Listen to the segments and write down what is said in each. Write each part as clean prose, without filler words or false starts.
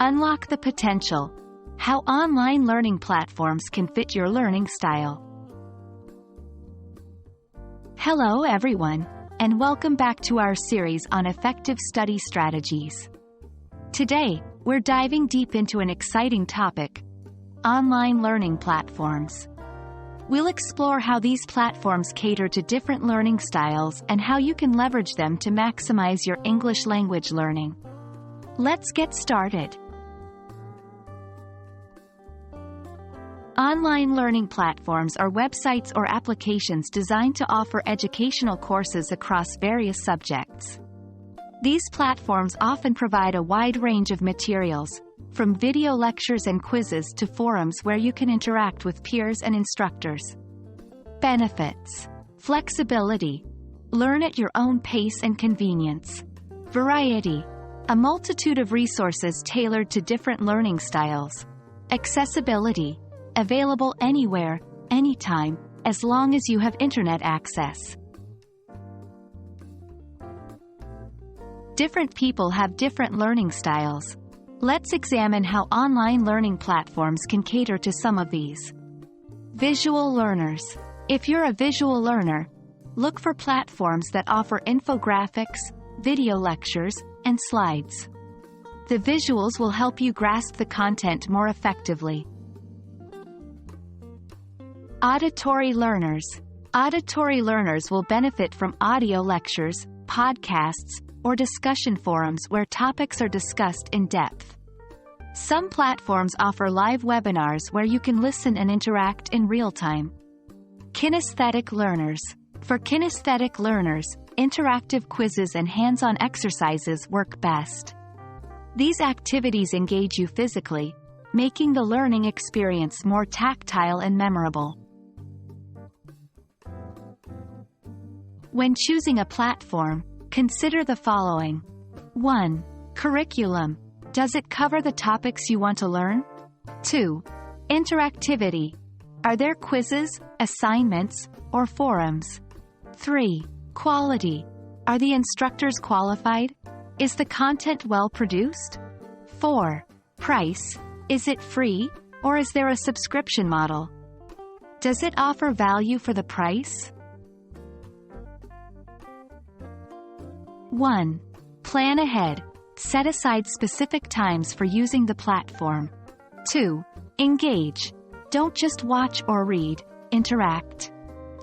Unlock the potential. How online learning platforms can fit your learning style. Hello everyone, and welcome back to our series on effective study strategies. Today, we're diving deep into an exciting topic: online learning platforms. We'll explore how these platforms cater to different learning styles and how you can leverage them to maximize your English language learning. Let's get started. Online learning platforms are websites or applications designed to offer educational courses across various subjects. These platforms often provide a wide range of materials, from video lectures and quizzes to forums where you can interact with peers and instructors. Benefits: flexibility. Learn at your own pace and convenience. Variety. A multitude of resources tailored to different learning styles. Accessibility. Available anywhere, anytime, as long as you have internet access. Different people have different learning styles. Let's examine how online learning platforms can cater to some of these. Visual learners. If you're a visual learner, look for platforms that offer infographics, video lectures, and slides. The visuals will help you grasp the content more effectively. Auditory learners. Auditory learners will benefit from audio lectures, podcasts, or discussion forums where topics are discussed in depth. Some platforms offer live webinars where you can listen and interact in real time. Kinesthetic learners. For kinesthetic learners, interactive quizzes and hands-on exercises work best. These activities engage you physically, making the learning experience more tactile and memorable. When choosing a platform, consider the following. 1. Curriculum. Does it cover the topics you want to learn? 2. Interactivity. Are there quizzes, assignments, or forums? 3. Quality. Are the instructors qualified? Is the content well produced? 4. Price. Is it free, or is there a subscription model? Does it offer value for the price? 1. Plan ahead. Set aside specific times for using the platform. 2. Engage. Don't just watch or read, interact.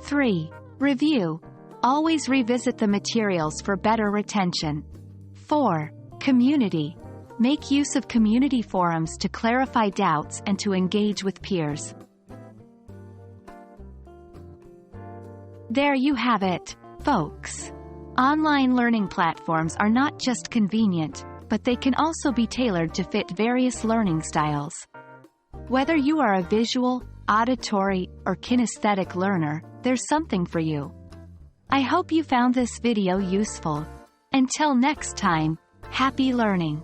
3. Review. Always revisit the materials for better retention. 4. Community. Make use of community forums to clarify doubts and to engage with peers. There you have it, folks. Online learning platforms are not just convenient, but they can also be tailored to fit various learning styles. Whether you are a visual, auditory, or kinesthetic learner, there's something for you. I hope you found this video useful. Until next time, happy learning!